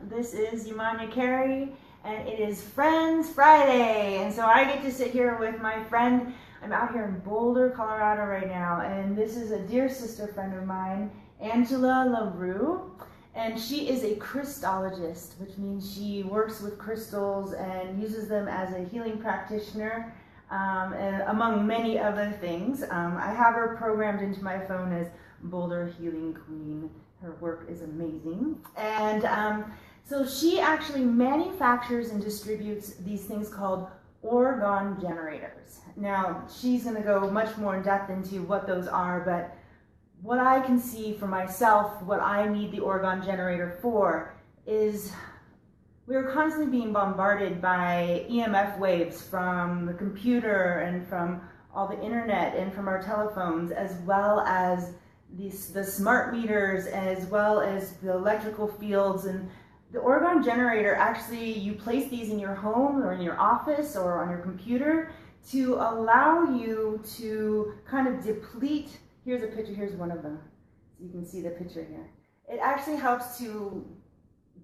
This is Yemanya and it is Friends Friday. And so I get to sit here with my friend. I'm out here in Boulder, Colorado right now, and this is a dear sister friend of mine, Angela LaRue. And she is a crystallologist, which means she works with crystals and uses them as a healing practitioner, and among many other things. I have her programmed into my phone as Boulder Healing Queen. Her work is amazing. And so she actually manufactures and distributes these things called orgone generators. Now, she's going to go much more in depth into what those are, but what I can see for myself, what I need the orgone generator for, is we're constantly being bombarded by EMF waves from the computer and from all the internet and from our telephones, as well as the smart meters, as well as the electrical fields. And the orgone generator, actually, you place these in your home or in your office or on your computer to allow you to kind of deplete. Here's a picture, here's one of them. So you can see the picture here. It actually helps to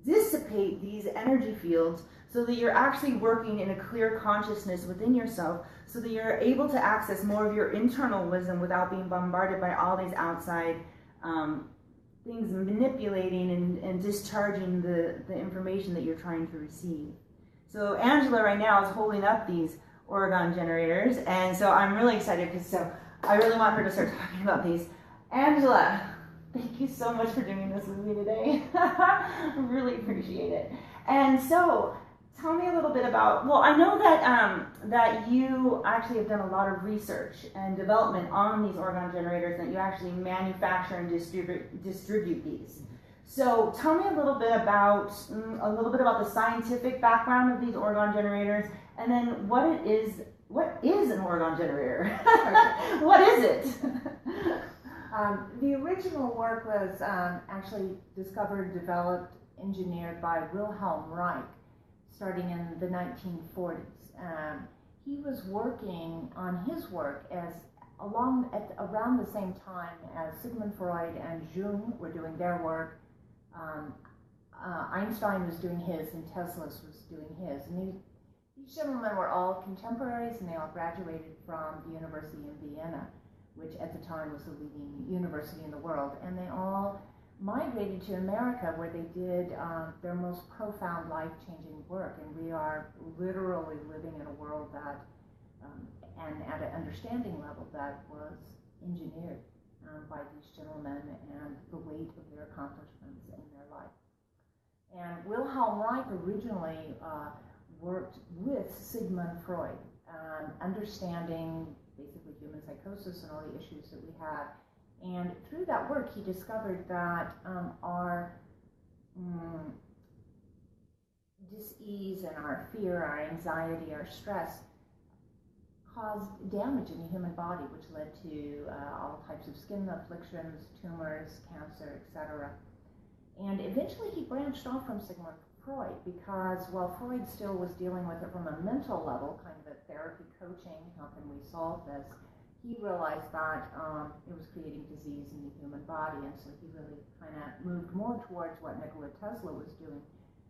dissipate these energy fields so that you're actually working in a clear consciousness within yourself, so that you're able to access more of your internal wisdom without being bombarded by all these outside things manipulating and discharging the information that you're trying to receive. So Angela right now is holding up these orgone generators, and so I'm really excited because I really want her to start talking about these. Angela, thank you so much for doing this with me today. I really appreciate it. And so, tell me a little bit about, well, I know that you actually have done a lot of research and development on these orgone generators, that you actually manufacture and distribute these. So tell me a little bit about the scientific background of these orgone generators, and then what is an orgone generator? What is it? The original work was actually discovered, developed, engineered by Wilhelm Reich, starting in the 1940s. He was working on his work around the same time as Sigmund Freud and Jung were doing their work. Einstein was doing his, and Tesla was doing his. And these gentlemen were all contemporaries, and they all graduated from the University in Vienna, which at the time was the leading university in the world. And they all migrated to America, where they did their most profound life-changing work. And we are literally living in a world that, and at an understanding level, that was engineered by these gentlemen and the weight of their accomplishments in their life. And Wilhelm Reich originally worked with Sigmund Freud, understanding basically human psychosis and all the issues that we had. And through that work, he discovered that our dis-ease and our fear, our anxiety, our stress caused damage in the human body, which led to all types of skin afflictions, tumors, cancer, etc. And eventually he branched off from Sigmund Freud, because while Freud still was dealing with it from a mental level, kind of a therapy coaching, how can we solve this, he realized that it was creating disease in the human body. And so he really kind of moved more towards what Nikola Tesla was doing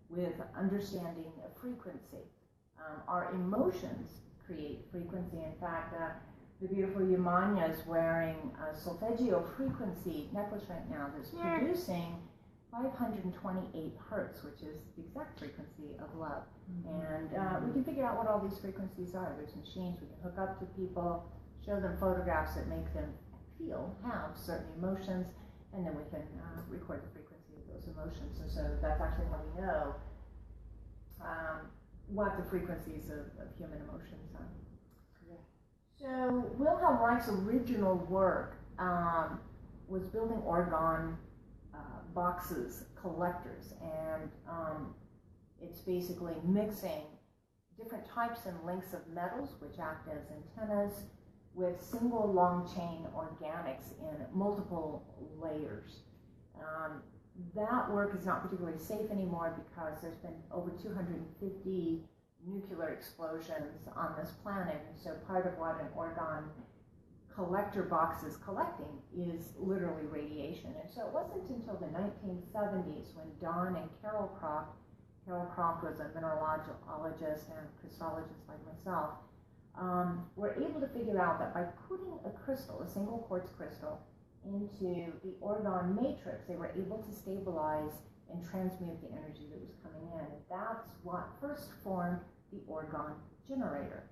with understanding a frequency. Our emotions create frequency. In fact, the beautiful Yemanya is wearing a solfeggio frequency necklace right now that's producing 528 hertz, which is the exact frequency of love. And we can figure out what all these frequencies are. There's machines we can hook up to people, show them photographs that make them have certain emotions, and then we can record the frequency of those emotions. And so that's actually how we know what the frequencies of human emotions are. Yeah. So Wilhelm Reich's original work was building orgone boxes, collectors, and it's basically mixing different types and lengths of metals, which act as antennas, with single long chain organics in multiple layers. That work is not particularly safe anymore, because there's been over 250 nuclear explosions on this planet, and so part of what an orgone collector boxes collecting is literally radiation. And so it wasn't until the 1970s when Don and Carol Croft was a mineralogist and crystallogist like myself, were able to figure out that by putting a crystal, a single quartz crystal, into the orgone matrix, they were able to stabilize and transmute the energy that was coming in. And that's what first formed the orgone generator.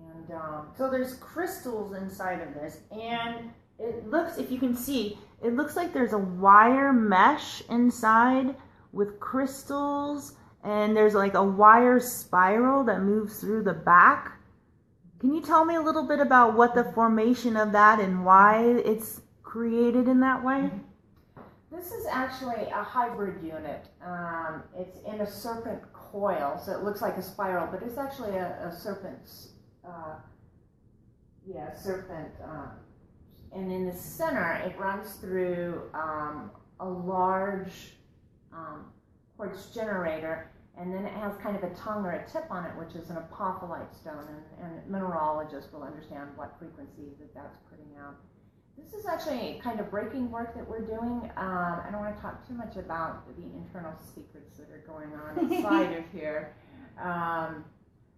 And so there's crystals inside of this, and it looks, if you can see, it looks like there's a wire mesh inside with crystals, and there's like a wire spiral that moves through the back. Can you tell me a little bit about what the formation of that and why it's created in that way? This is actually a hybrid unit. It's in a serpent coil, so it looks like a spiral, but it's actually a serpent. Serpent. And in the center, it runs through a large quartz generator, and then it has kind of a tongue or a tip on it, which is an apophyllite stone, and mineralogists will understand what frequency that's putting out. This is actually kind of breaking work that we're doing. I don't want to talk too much about the internal secrets that are going on inside of here,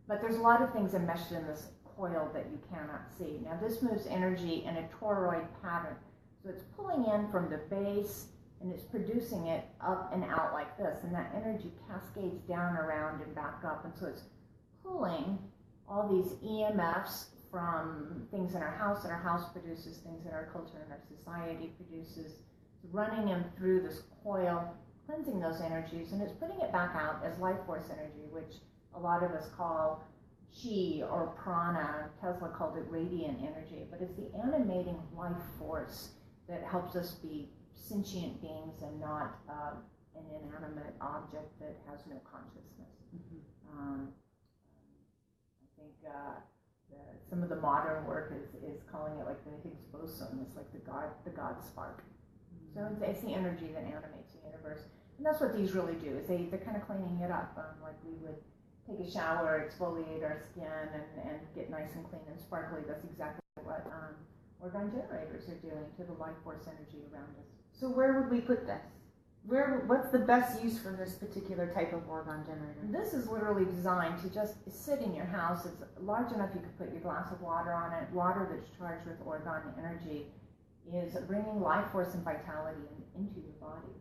but there's a lot of things enmeshed in this coil that you cannot see. Now this moves energy in a toroid pattern, so it's pulling in from the base and it's producing it up and out like this, and that energy cascades down, around, and back up, and so it's pulling all these EMFs from things in our house produces, things in our culture and our society produces, running them through this coil, cleansing those energies, and it's putting it back out as life force energy, which a lot of us call chi or prana. Tesla called it radiant energy, but it's the animating life force that helps us be sentient beings and not an inanimate object that has no consciousness. I think some of the modern work is calling it like the Higgs boson. It's like the God spark. So it's the energy that animates the universe, and that's what these really do. Is they're kind of cleaning it up, like we would take a shower, exfoliate our skin, and get nice and clean and sparkly. That's exactly what orgone generators are doing to the life force energy around us. So where would we put this? What's the best use for this particular type of orgone generator? This is literally designed to just sit in your house. It's large enough you could put your glass of water on it. Water that's charged with orgone energy is bringing life force and vitality into your body.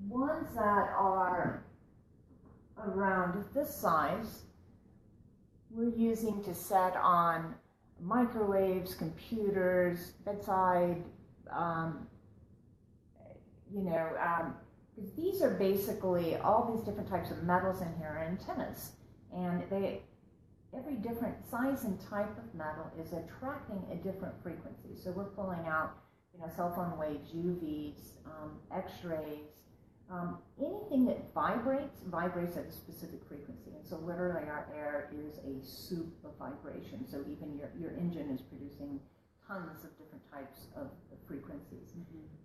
Ones that are around this size, we're using to set on microwaves, computers, bedside, because these are basically all these different types of metals in here are antennas, and every different size and type of metal is attracting a different frequency. So we're pulling out, cell phone waves, UVs, X-rays, anything that vibrates at a specific frequency. And so literally our air is a soup of vibration. So even your engine is producing tons of different types of frequencies.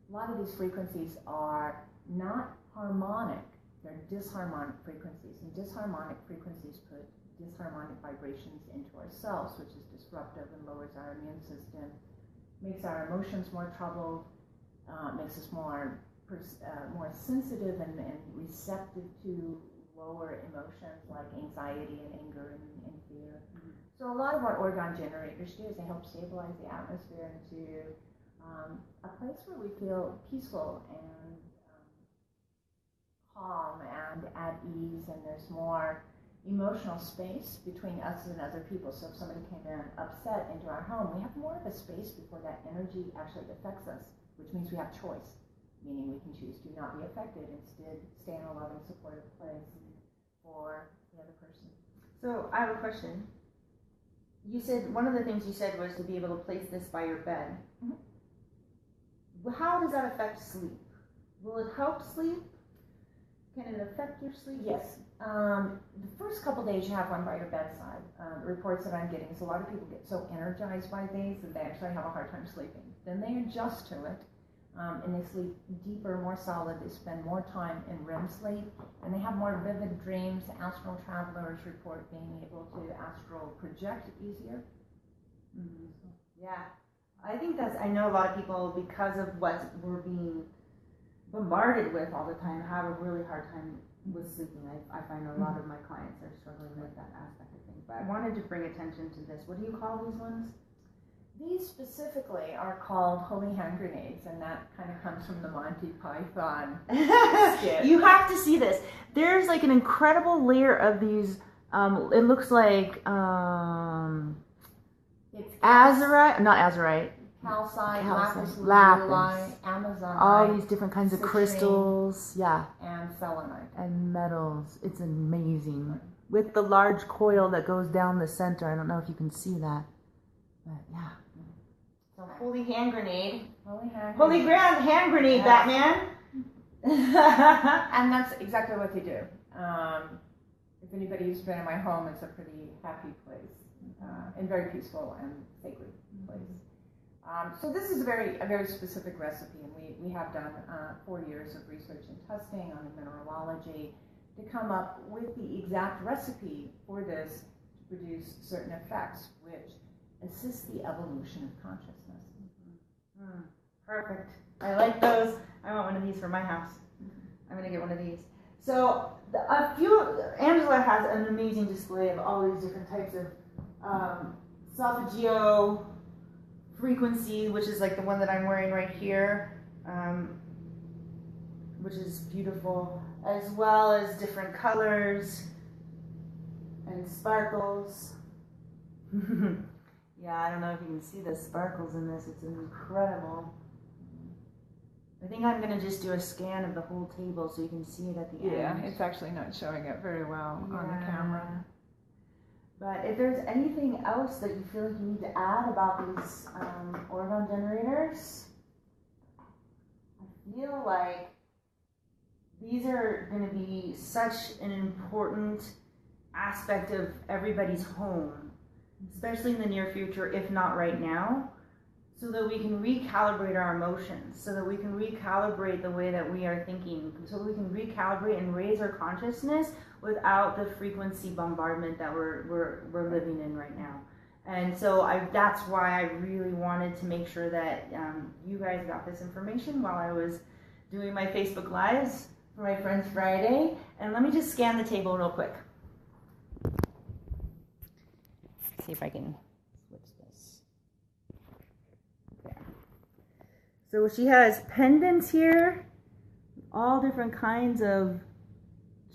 A lot of these frequencies are not harmonic, they're disharmonic frequencies. And disharmonic frequencies put disharmonic vibrations into our cells, which is disruptive and lowers our immune system, makes our emotions more troubled, makes us more sensitive and receptive to lower emotions like anxiety and anger and fear. So a lot of what orgone generators do is they help stabilize the atmosphere into a place where we feel peaceful and calm and at ease, and there's more emotional space between us and other people. So if somebody came in upset into our home, we have more of a space before that energy actually affects us, which means we have choice, meaning we can choose to not be affected, instead stay in a loving, supportive place for the other person. So I have a question. You said, one of the things you said was to be able to place this by your bed. How does that affect sleep? Will it help sleep? Can it affect your sleep? Yes. The first couple days you have one by your bedside. The reports that I'm getting is a lot of people get so energized by these that they actually have a hard time sleeping. Then they adjust to it, and they sleep deeper, more solid. They spend more time in REM sleep, and they have more vivid dreams. Astral travelers report being able to astral project easier. Mm-hmm. Yeah. I think I know a lot of people, because of what we're being bombarded with all the time, have a really hard time with sleeping. I find a lot of my clients are struggling with that aspect of things. But I wanted to bring attention to this. What do you call these ones? These specifically are called holy hand grenades, and that kind of comes from the Monty Python skit. You have to see this. There's like an incredible layer of these. It looks like It's azurite, not azurite. calcite, Calcite, lapis lazuli, lapis. amazonite, All these different kinds of citrine, crystals, yeah, and selenite. and metals. It's amazing. With the large coil that goes down the center. I don't know if you can see that, but yeah. So holy hand grenade. Holy grand hand grenade, yes. Batman. And that's exactly what they do. If anybody's been in my home, it's a pretty happy place, and very peaceful and sacred place. So this is a very specific recipe, and we have done 4 years of research and testing on the mineralogy to come up with the exact recipe for this to produce certain effects which assist the evolution of consciousness. Perfect. I like those. I want one of these for my house. I'm going to get one of these. So Angela has an amazing display of all these different types of Solfeggio frequency, which is like the one that I'm wearing right here, which is beautiful, as well as different colors and sparkles. Yeah, I don't know if you can see the sparkles in this. It's incredible. I think I'm going to just do a scan of the whole table so you can see it at the end. Yeah, it's actually not showing up very well on the camera. But if there's anything else that you feel like you need to add about these orgone generators, I feel like these are going to be such an important aspect of everybody's home, especially in the near future, if not right now, so that we can recalibrate our emotions, so that we can recalibrate the way that we are thinking, so we can recalibrate and raise our consciousness without the frequency bombardment that we're living in right now. And so that's why I really wanted to make sure that you guys got this information while I was doing my Facebook Lives for my Friends Friday. And let me just scan the table real quick. See if I can switch this. There. So she has pendants here, all different kinds of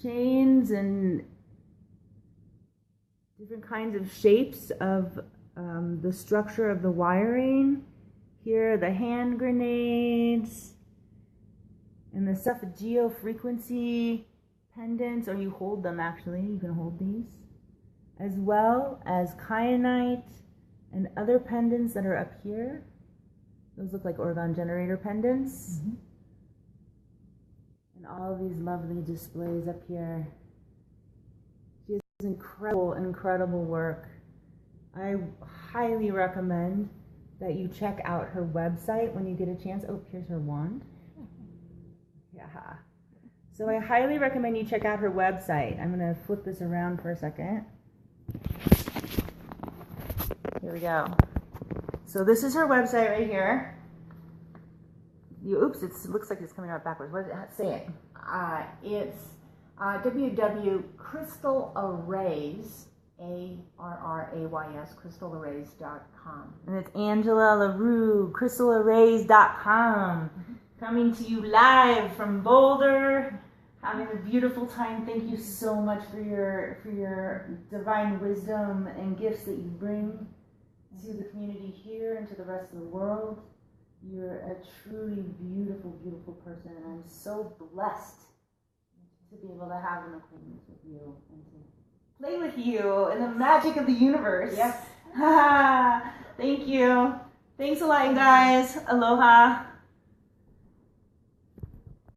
chains and different kinds of shapes of the structure of the wiring. Here are the hand grenades and the Solfeggio frequency pendants, or you hold them actually, you can hold these, as well as kyanite and other pendants that are up here. Those look like orgone generator pendants. Mm-hmm. And all of these lovely displays up here. She has incredible work. I highly recommend that you check out her website when you get a chance. Oh, here's her wand. Yeah. So I highly recommend you check out her website. I'm going to flip this around for a second. Here we go. So this is her website right here. Oops, it looks like it's coming out backwards. What does it say? It? It's www.crystallarrays, ARRAYS, crystallarrays.com. And it's Angela LaRue, crystallarrays.com. Mm-hmm. Coming to you live from Boulder, having a beautiful time. Thank you so much for your divine wisdom and gifts that you bring to the community here and to the rest of the world. You're a truly beautiful, beautiful person, and I'm so blessed to be able to have an acquaintance with you and to play with you in the magic of the universe. Yes. Thank you. Thanks a lot, guys. Aloha.